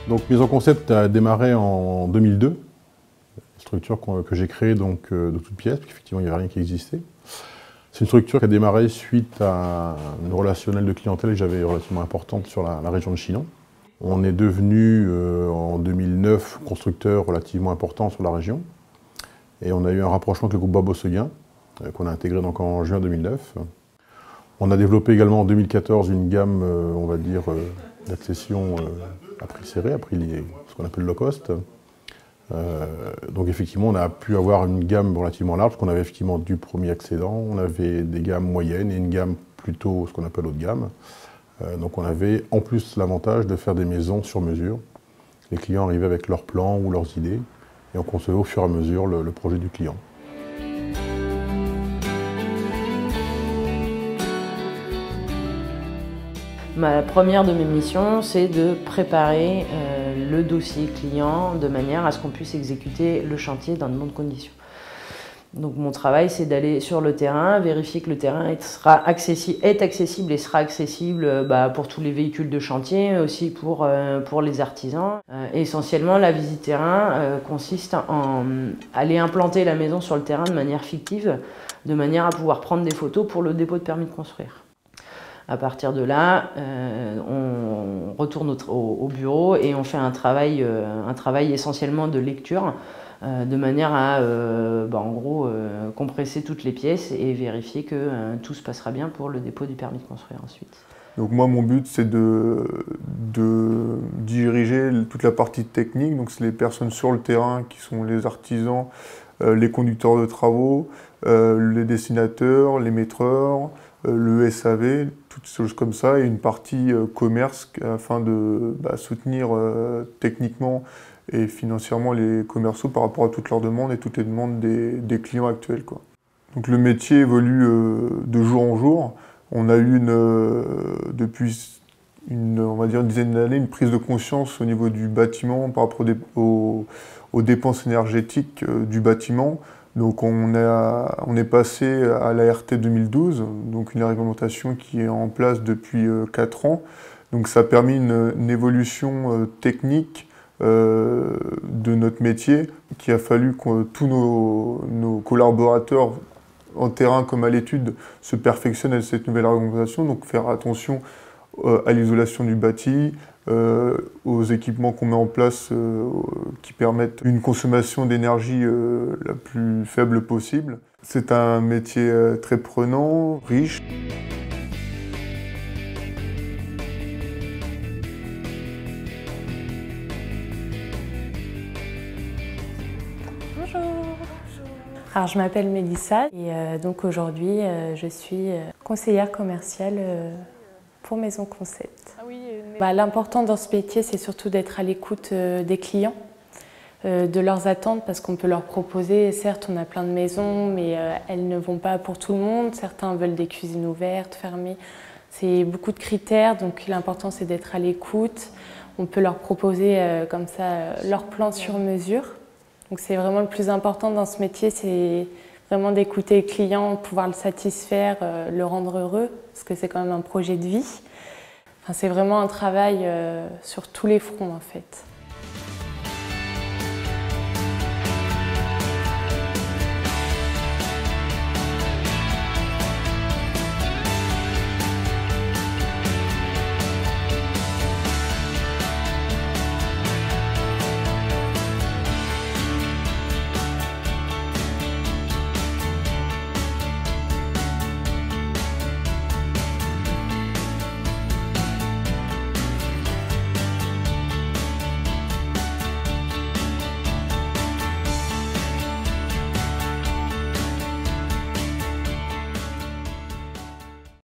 Donc Maison Concept a démarré en 2002, une structure que j'ai créée donc, de toutes pièces, parce qu'effectivement il n'y avait rien qui existait. C'est une structure qui a démarré suite à une relationnelle de clientèle que j'avais relativement importante sur la région de Chinon. On est devenu en 2009 constructeur relativement important sur la région. Et on a eu un rapprochement avec le groupe Barbeau-Seguin, qu'on a intégré donc en juin 2009. On a développé également en 2014 une gamme, on va dire, d'accession à prix serré, à prix ce qu'on appelle low cost. Donc effectivement, on a pu avoir une gamme relativement large, parce qu'on avait effectivement du premier accédant, on avait des gammes moyennes et une gamme plutôt ce qu'on appelle haut de gamme. Donc on avait en plus l'avantage de faire des maisons sur mesure. Les clients arrivaient avec leurs plans ou leurs idées, et on concevait au fur et à mesure le projet du client. Ma première de mes missions, c'est de préparer le dossier client de manière à ce qu'on puisse exécuter le chantier dans de bonnes conditions. Donc mon travail, c'est d'aller sur le terrain, vérifier que le terrain est accessible et sera accessible pour tous les véhicules de chantier, aussi pour les artisans. Et essentiellement, la visite terrain consiste en aller implanter la maison sur le terrain de manière fictive, de manière à pouvoir prendre des photos pour le dépôt de permis de construire. À partir de là, on retourne au bureau et on fait un travail essentiellement de lecture, de manière à en gros compresser toutes les pièces et vérifier que tout se passera bien pour le dépôt du permis de construire ensuite. Donc moi, mon but, c'est de diriger toute la partie technique. Donc c'est les personnes sur le terrain qui sont les artisans, les conducteurs de travaux, les dessinateurs, les maîtreurs, le SAV, toutes ces choses comme ça, et une partie commerce afin de soutenir techniquement et financièrement les commerciaux par rapport à toutes leurs demandes et toutes les demandes des clients actuels, quoi. Donc le métier évolue de jour en jour. On a eu depuis on va dire une dizaine d'années, une prise de conscience au niveau du bâtiment par rapport aux dépenses énergétiques du bâtiment. Donc on est passé à la RT 2012, donc une réglementation qui est en place depuis 4 ans. Donc ça a permis une évolution technique de notre métier, qu'il a fallu que tous nos collaborateurs en terrain comme à l'étude se perfectionnent à cette nouvelle réglementation, donc faire attention à l'isolation du bâti, aux équipements qu'on met en place qui permettent une consommation d'énergie la plus faible possible. C'est un métier très prenant, riche. Bonjour. Alors je m'appelle Mélissa et donc aujourd'hui je suis conseillère commerciale pour Maison Concept. Ah oui, l'important dans ce métier, c'est surtout d'être à l'écoute des clients, de leurs attentes, parce qu'on peut leur proposer, certes on a plein de maisons, mais elles ne vont pas pour tout le monde. Certains veulent des cuisines ouvertes, fermées. C'est beaucoup de critères, donc l'important c'est d'être à l'écoute. On peut leur proposer comme ça leur plan sur mesure. Donc c'est vraiment le plus important dans ce métier, c'est vraiment d'écouter le client, pouvoir le satisfaire, le rendre heureux, parce que c'est quand même un projet de vie. Enfin, c'est vraiment un travail sur tous les fronts en fait.